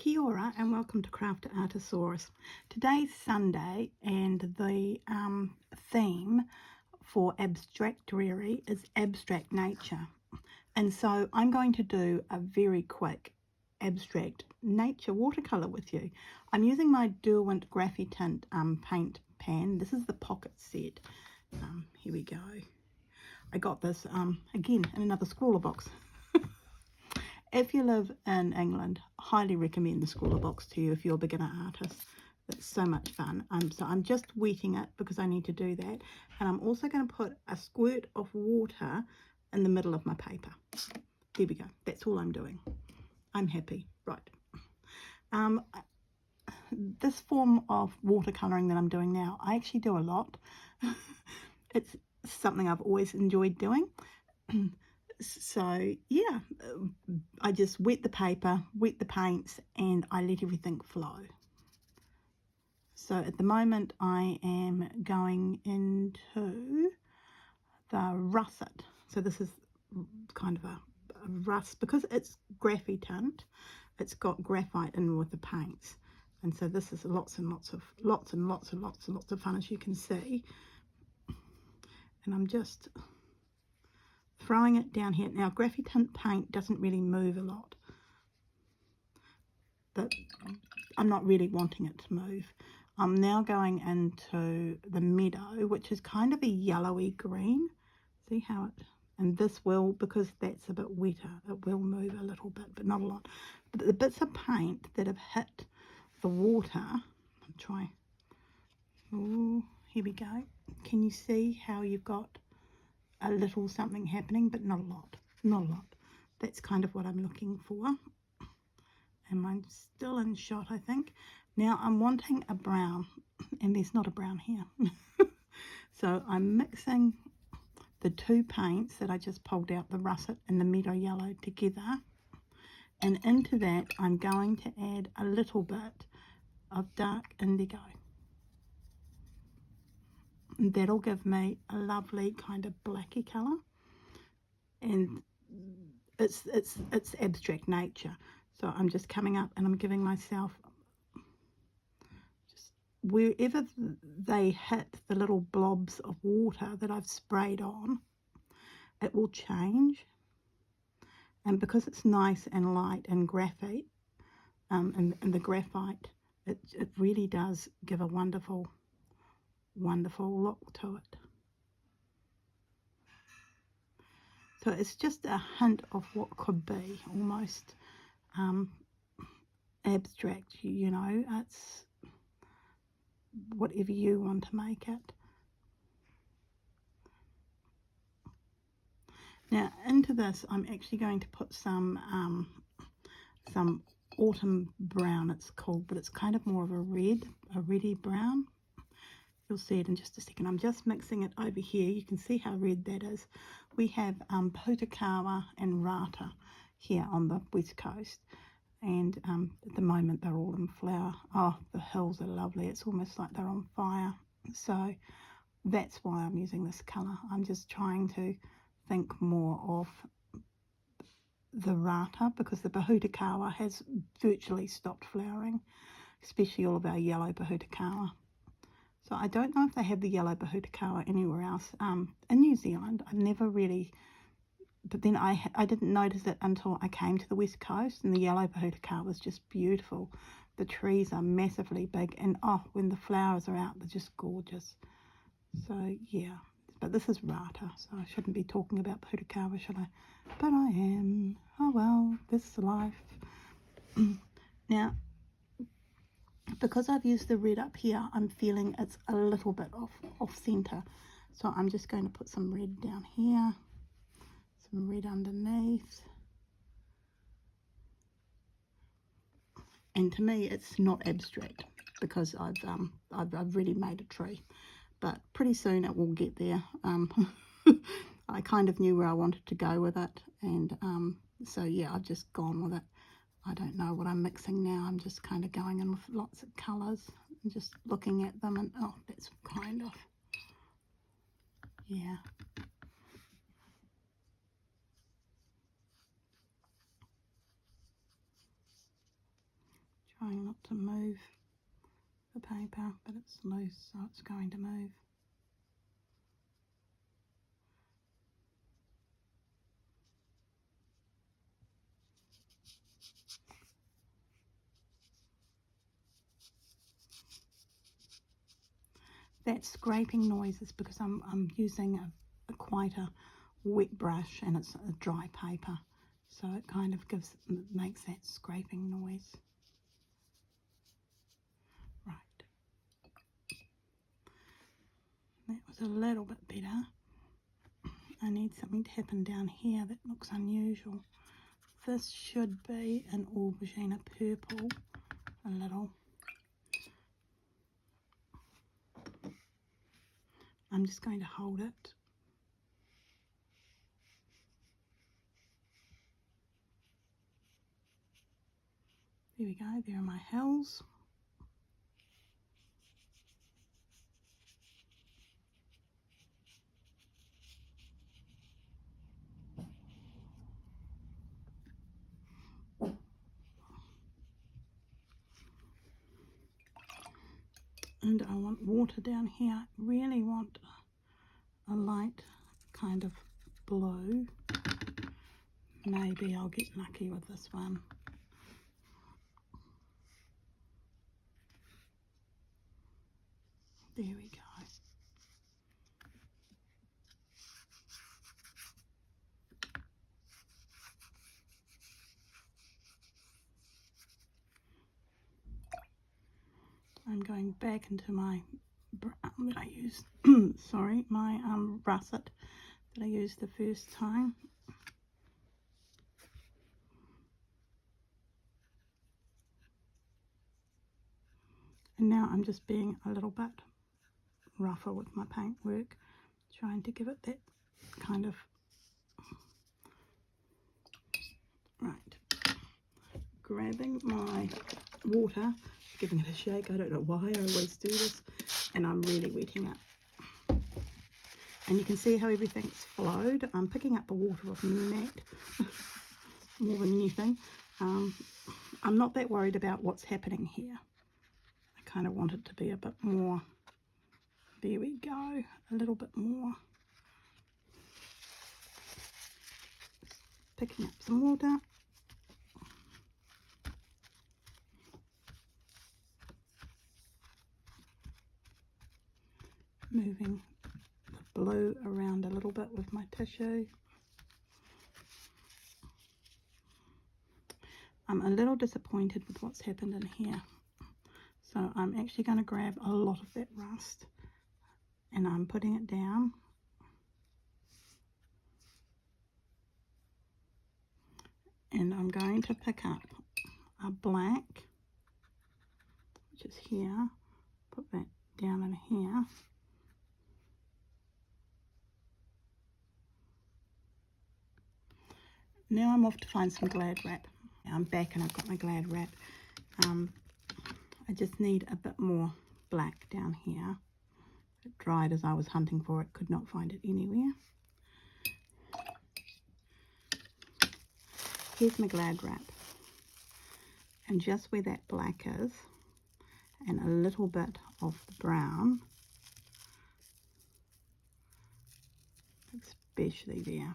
Kia ora and welcome to Craft Artosaurus. Today's Sunday and the theme for Abstractuary is abstract nature. And so I'm going to do a very quick abstract nature watercolour with you. I'm using my Derwent Graphitint paint pan. This is the pocket set. Here we go. I got this again in another scrawler box. If you live in England, highly recommend the scrawler box to you if you're a beginner artist. It's so much fun. So I'm just wetting it because I need to do that. And I'm also going to put a squirt of water in the middle of my paper. There we go. That's all I'm doing. I'm happy. Right. This form of watercolouring that I'm doing now, I actually do a lot. It's something I've always enjoyed doing. So yeah, I just wet the paper, wet the paints, and I let everything flow. So at the moment I am going into the russet. So this is kind of a rust because it's graphitint. It's got graphite in with the paints, and so this is lots and lots of fun, as you can see. And I'm just throwing it down here. Now, graphitint paint doesn't really move a lot, but I'm not really wanting it to move. I'm now going into the meadow, which is kind of a yellowy green. See how it, and this will, because that's a bit wetter, it will move a little bit, but not a lot. But the bits of paint that have hit the water, I'm trying, oh, here we go. Can you see how you've got a little something happening, but not a lot, not a lot. That's kind of what I'm looking for. Am I still in shot, I think? Now I'm wanting a brown, and there's not a brown here. So I'm mixing the two paints that I just pulled out, the russet and the meadow yellow, together, and into that I'm going to add a little bit of dark indigo. That'll give me a lovely kind of blacky colour, and it's abstract nature. So I'm just coming up and I'm giving myself, just wherever they hit the little blobs of water that I've sprayed on, it will change. And because it's nice and light and graphite, and the graphite, it really does give a wonderful look to it. So it's just a hint of what could be, almost abstract, you know. It's whatever you want to make it. Now into this I'm actually going to put some autumn brown, it's called, but it's kind of more of a reddy brown. You'll see it in just a second. I'm just mixing it over here. You can see how red that is. We have Putakawa and Rata here on the west coast, and at the moment they're all in flower. Oh, the hills are lovely. It's almost like they're on fire. So that's why I'm using this colour. I'm just trying to think more of the Rata, because the Putakawa has virtually stopped flowering, especially all of our yellow Putakawa. So I don't know if they have the yellow Putakawa anywhere else. In New Zealand, I've never really, but then I didn't notice it until I came to the west coast, and the yellow Putakawa was just beautiful. The trees are massively big, and oh, when the flowers are out, they're just gorgeous. So yeah, but this is Rata, so I shouldn't be talking about Putakawa, should I? But I am. Oh well, this is life. Now, because I've used the red up here, I'm feeling it's a little bit off center. So I'm just going to put some red down here, some red underneath. And to me, it's not abstract because I've really made a tree. But pretty soon it will get there. I kind of knew where I wanted to go with it, and so yeah, I've just gone with it. I don't know what I'm mixing now. I'm just kind of going in with lots of colours and just looking at them, and oh, that's kind of, yeah. to move the paper, but it's loose, so it's going to move. That scraping noise is because I'm using quite a wet brush, and it's a dry paper, so it kind of makes that scraping noise. Right, that was a little bit better. I need something to happen down here that looks unusual. This should be an aubergine purple, a little. I'm just going to hold it. There we go, there are my hills. And I want water down here. I really want a light kind of blue. Maybe I'll get lucky with this one. There we go. I'm going back into my brown that I used, sorry, my russet that I used the first time. And now I'm just being a little bit rougher with my paint work, trying to give it that kind of, right, grabbing my water, giving it a shake. I don't know why I always do this, and I'm really wetting it. And you can see how everything's flowed. I'm picking up the water off my mat more than anything. I'm not that worried about what's happening here. I kind of want it to be a bit more. There we go, a little bit more. Picking up some water. Moving the blue around a little bit with my tissue. I'm a little disappointed with what's happened in here. So I'm actually going to grab a lot of that rust and I'm putting it down. And I'm going to pick up a black, which is here, put that down in here. Now I'm off to find some Glad wrap. I'm back and I've got my Glad wrap. I just need a bit more black down here. It dried as I was hunting for it, could not find it anywhere. Here's my Glad wrap. And just where that black is, and a little bit of the brown, especially there.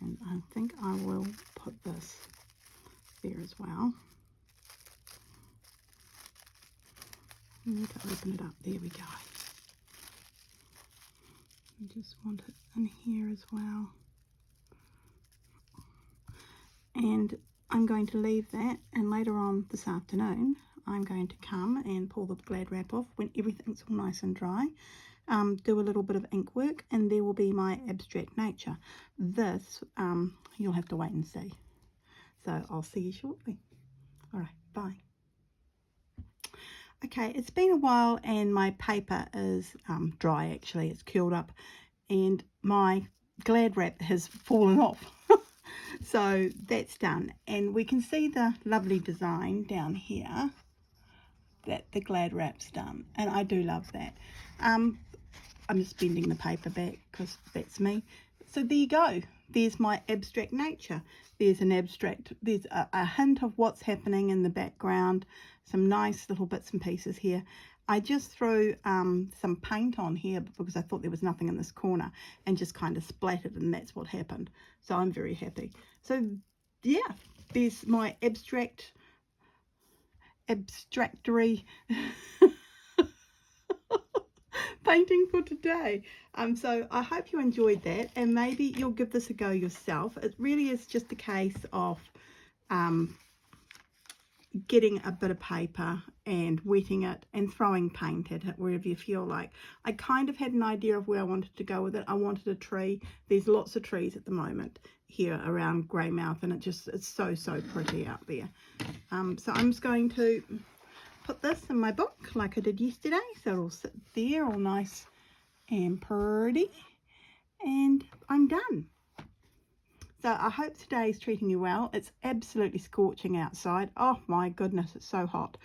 And I think I will put this there as well. I need to open it up. There we go. I just want it in here as well. And I'm going to leave that, and later on this afternoon I'm going to come and pull the Glad wrap off when everything's all nice and dry. Do a little bit of ink work, and there will be my abstract nature. This you'll have to wait and see. So I'll see you shortly. All right, bye. Okay, it's been a while and my paper is dry. Actually, it's curled up and my Glad wrap has fallen off. So that's done, and we can see the lovely design down here that the Glad wrap's done, and I do love that. I'm just bending the paper back because that's me. So there you go. There's my abstract nature. There's a hint of what's happening in the background. some nice little bits and pieces here. I just threw some paint on here because I thought there was nothing in this corner and just kind of splattered, and that's what happened. So I'm very happy. So yeah, there's my abstractuary painting for today. So I hope you enjoyed that, and maybe you'll give this a go yourself. It really is just a case of getting a bit of paper and wetting it and throwing paint at it wherever you feel like. I kind of had an idea of where I wanted to go with it. I wanted a tree. There's lots of trees at the moment here around Greymouth, and it's so pretty out there. So I'm just going to put this in my book like I did yesterday, so it'll sit there all nice and pretty, and I'm done. So I hope today's treating you well. It's absolutely scorching outside. Oh my goodness, it's so hot.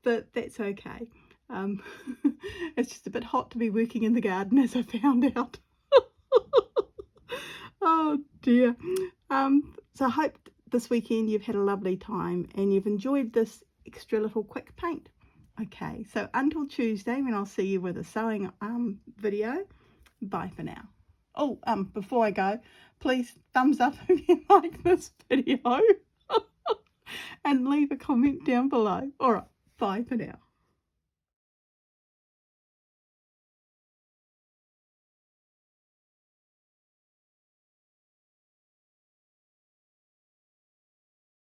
But that's okay. It's just a bit hot to be working in the garden, as I found out. Oh dear. So I hope this weekend you've had a lovely time and you've enjoyed this extra little quick paint. Okay, so until Tuesday when I'll see you with a sewing video, bye for now. Oh, before I go, please thumbs up if you like this video and leave a comment down below. All right, bye for now.